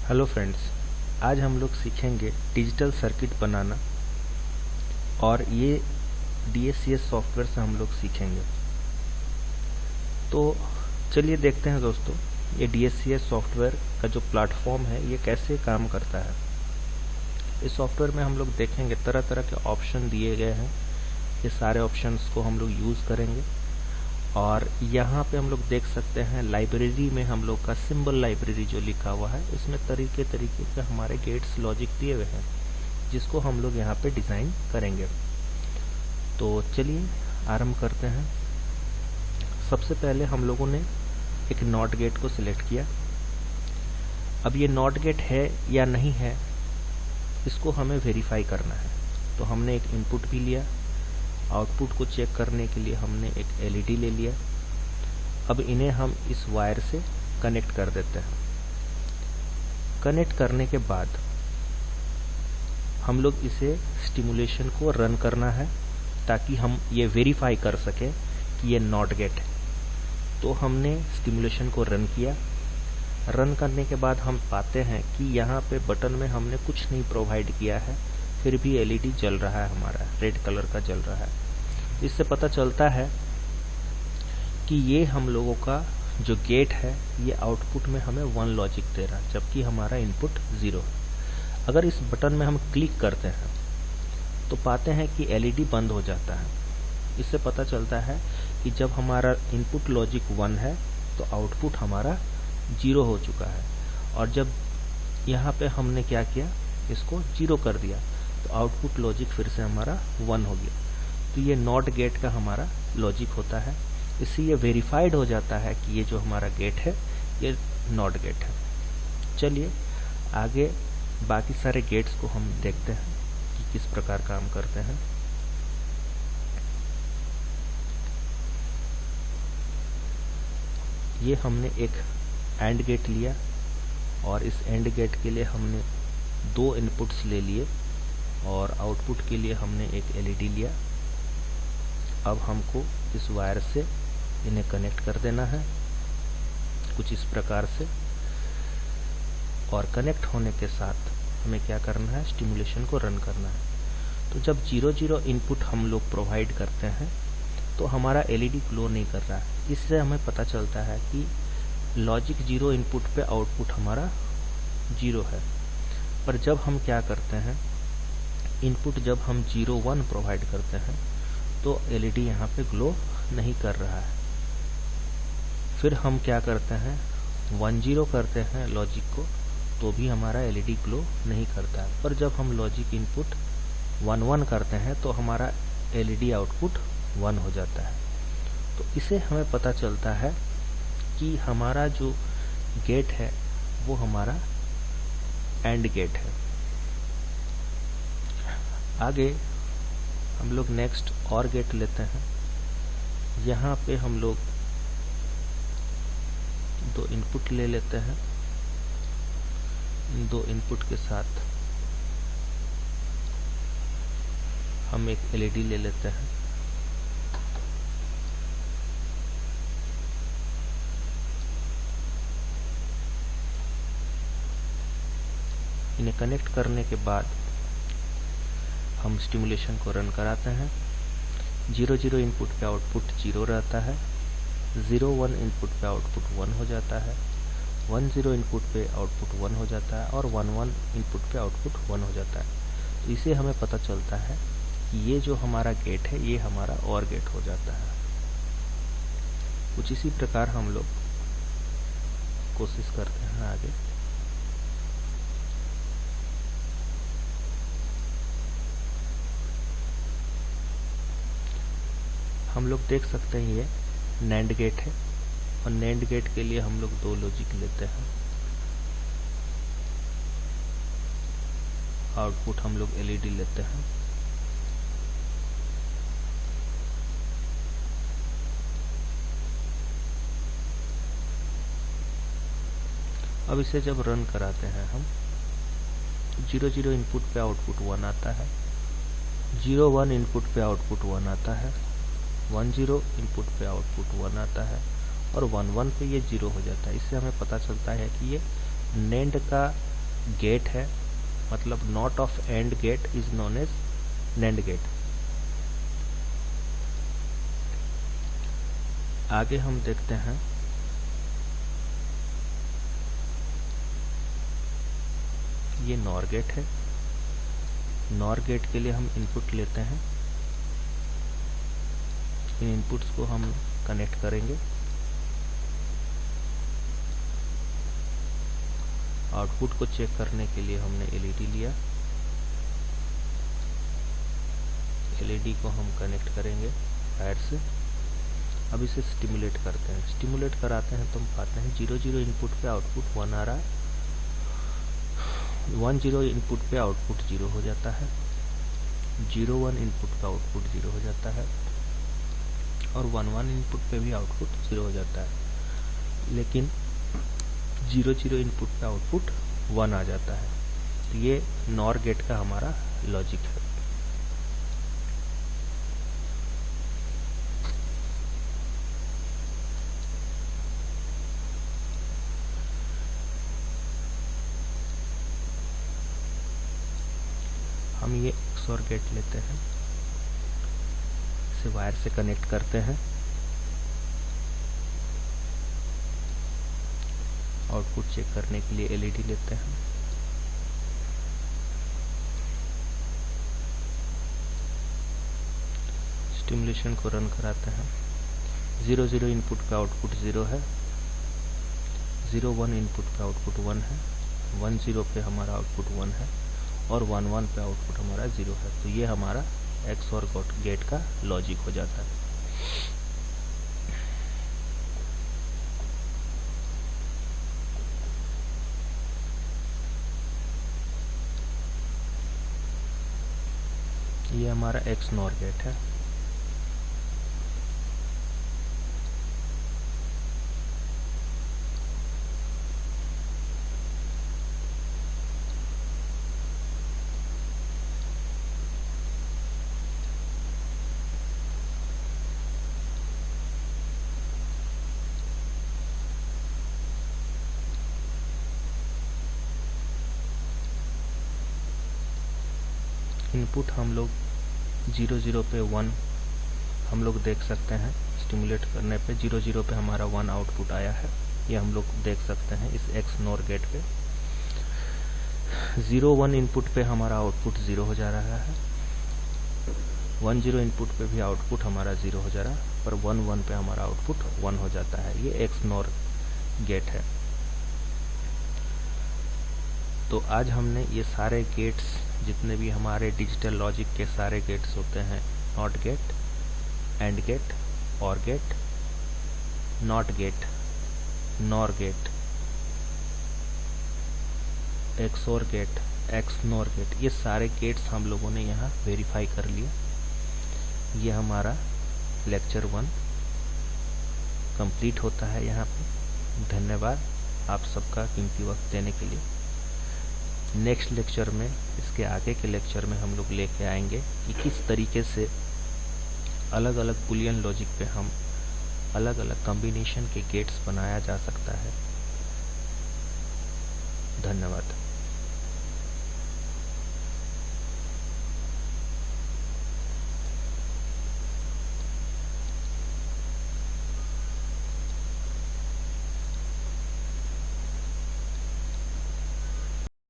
Hello friends, आज हम लोग सीखेंगे डिजिटल सर्किट बनाना और ये DSCS सॉफ्टवेयर से हम लोग सीखेंगे। तो चलिए देखते हैं दोस्तों, ये DSCS सॉफ्टवेयर का जो प्लेटफॉर्म है ये कैसे काम करता है। इस सॉफ्टवेयर में हम लोग देखेंगे तरह तरह के ऑप्शन दिए गए हैं। ये सारे ऑप्शंस को हम लोग यूज़ करेंगे और यहाँ पे हम लोग देख सकते हैं लाइब्रेरी में हम लोग का सिंबल लाइब्रेरी जो लिखा हुआ है, इसमें तरीके के हमारे गेट्स लॉजिक दिए हुए हैं जिसको हम लोग यहाँ पे डिज़ाइन करेंगे। तो चलिए आरंभ करते हैं। सबसे पहले हम लोगों ने एक नॉट गेट को सिलेक्ट किया। अब ये नॉट गेट है या नहीं है इसको हमें वेरीफाई करना है। तो हमने एक इनपुट भी लिया, आउटपुट को चेक करने के लिए हमने एक LED ले लिया। अब इन्हें हम इस वायर से कनेक्ट कर देते हैं। कनेक्ट करने के बाद हम लोग इसे स्टिमुलेशन को रन करना है ताकि हम ये वेरीफाई कर सकें कि ये नॉट गेट है। तो हमने स्टिमुलेशन को रन किया। रन करने के बाद हम पाते हैं कि यहाँ पे बटन में हमने कुछ नहीं प्रोवाइड किया है, फिर भी LED जल रहा है, हमारा रेड कलर का जल रहा है। इससे पता चलता है कि ये हम लोगों का जो गेट है ये आउटपुट में हमें 1 लॉजिक दे रहा है, जबकि हमारा इनपुट 0 है। अगर इस बटन में हम क्लिक करते हैं तो पाते हैं कि LED बंद हो जाता है। इससे पता चलता है कि जब हमारा इनपुट लॉजिक 1 है तो आउटपुट हमारा 0 हो चुका है, और जब यहाँ पे हमने क्या किया, इसको 0 कर दिया तो आउटपुट लॉजिक फिर से हमारा 1 हो गया। तो ये नॉट गेट का हमारा लॉजिक होता है। इससे ये वेरीफाइड हो जाता है कि ये जो हमारा गेट है ये नॉट गेट है। चलिए आगे बाकी सारे गेट्स को हम देखते हैं कि किस प्रकार काम करते हैं। ये हमने एक एंड गेट लिया और इस एंड गेट के लिए हमने 2 इनपुट्स ले लिए और आउटपुट के लिए हमने एक LED लिया। अब हमको इस वायर से इन्हें कनेक्ट कर देना है कुछ इस प्रकार से, और कनेक्ट होने के साथ हमें क्या करना है, स्टिमुलेशन को रन करना है। तो जब 0 इनपुट हम लोग प्रोवाइड करते हैं तो हमारा LED ग्लो नहीं कर रहा है। इससे हमें पता चलता है कि लॉजिक 0 इनपुट पे आउटपुट हमारा 0 है। पर जब हम क्या करते हैं, इनपुट जब हम 0-1 प्रोवाइड करते हैं तो LED यहाँ पे ग्लो नहीं कर रहा है। फिर हम क्या करते हैं, 1-0 करते हैं लॉजिक को तो भी हमारा LED ग्लो नहीं करता है। पर जब हम लॉजिक इनपुट 1-1 करते हैं तो हमारा LED आउटपुट 1 हो जाता है। तो इसे हमें पता चलता है कि हमारा जो गेट है वो हमारा एंड गेट है। आगे हम लोग नेक्स्ट और गेट लेते हैं। यहाँ पे हम लोग 2 इनपुट ले लेते हैं। इन 2 इनपुट के साथ हम एक LED ले लेते हैं। इन्हें कनेक्ट करने के बाद हम स्टिमुलेशन को रन कराते हैं। 0 इनपुट पे आउटपुट 0 रहता है, 0-1 इनपुट पे आउटपुट 1 हो जाता है, 1-0 इनपुट पे आउटपुट 1 हो जाता है और 1-1 इनपुट पे आउटपुट 1 हो जाता है। तो इसे हमें पता चलता है कि ये जो हमारा गेट है ये हमारा OR गेट हो जाता है। कुछ इसी प्रकार हम लोग कोशिश करते हैं आगे। हम लोग देख सकते हैं ये NAND गेट है और NAND गेट के लिए हम लोग 2 लॉजिक लेते हैं। आउटपुट हम लोग LED लेते हैं। अब इसे जब रन कराते हैं हम, 0 इनपुट पे आउटपुट 1 आता है, 0-1 इनपुट पे आउटपुट 1 आता है, 1-0 इनपुट पे आउटपुट 1 आता है और 1-1 पे ये 0 हो जाता है। इससे हमें पता चलता है कि ये NAND का गेट है, मतलब NOT of AND gate is known as NAND gate. आगे हम देखते हैं ये नॉर गेट है। नॉर गेट के लिए हम इनपुट लेते हैं, इन इनपुट्स को हम कनेक्ट करेंगे। आउटपुट को चेक करने के लिए हमने एलईडी लिया, एलईडी को हम कनेक्ट करेंगे वायर से। अब इसे स्टिमुलेट करते हैं, स्टिमुलेट कराते हैं तो हम पाते हैं 0 0 इनपुट पे आउटपुट 1 आ रहा है, 1 0 इनपुट पे आउटपुट 0 हो जाता है, 0 1 इनपुट पे आउटपुट 0 हो जाता है, और 1 1 इनपुट पे भी आउटपुट 0 हो जाता है। लेकिन 0 0 इनपुट पे आउटपुट 1 आ जाता है। तो ये नॉर गेट का हमारा लॉजिक है। हम ये XOR गेट लेते हैं, इसे वायर से कनेक्ट करते हैं, आउटपुट चेक करने के लिए एलईडी लेते हैं, स्टिमुलेशन को रन कराते हैं। 0 0 इनपुट पे आउटपुट 0 है, 0 1 इनपुट पे आउटपुट 1 है, 1 0 पे हमारा आउटपुट 1 है, और 1 1 पे आउटपुट हमारा 0 है। तो ये हमारा XOR गेट का लॉजिक हो जाता है। ये हमारा XNOR गेट है। इनपुट हम लोग 0 0 पे 1 हम लोग देख सकते हैं, स्टिमुलेट करने पे 0 0 पे हमारा 1 आउटपुट आया है, ये हम लोग देख सकते हैं इस XNOR गेट पे। 0 1 इनपुट पे हमारा आउटपुट 0 हो जा रहा है, 1 0 इनपुट पे भी आउटपुट हमारा 0 हो जा रहा है, पर 1 1 पे हमारा आउटपुट 1 हो जाता है। ये XNOR गेट है। तो आज हमने ये सारे गेट्स, जितने भी हमारे डिजिटल लॉजिक के सारे गेट्स होते हैं, NOT gate, AND gate, OR gate, NOT gate, NOR gate, XOR gate, XNOR gate, ये सारे गेट्स हम लोगों ने यहाँ वेरीफाई कर लिए। ये हमारा लेक्चर 1 कंप्लीट होता है यहाँ पे। धन्यवाद आप सबका कीमती वक्त देने के लिए। नेक्स्ट लेक्चर में, इसके आगे के लेक्चर में हम लोग लेके आएंगे कि किस तरीके से अलग अलग बुलियन लॉजिक पे हम अलग अलग कॉम्बिनेशन के गेट्स बनाया जा सकता है। धन्यवाद।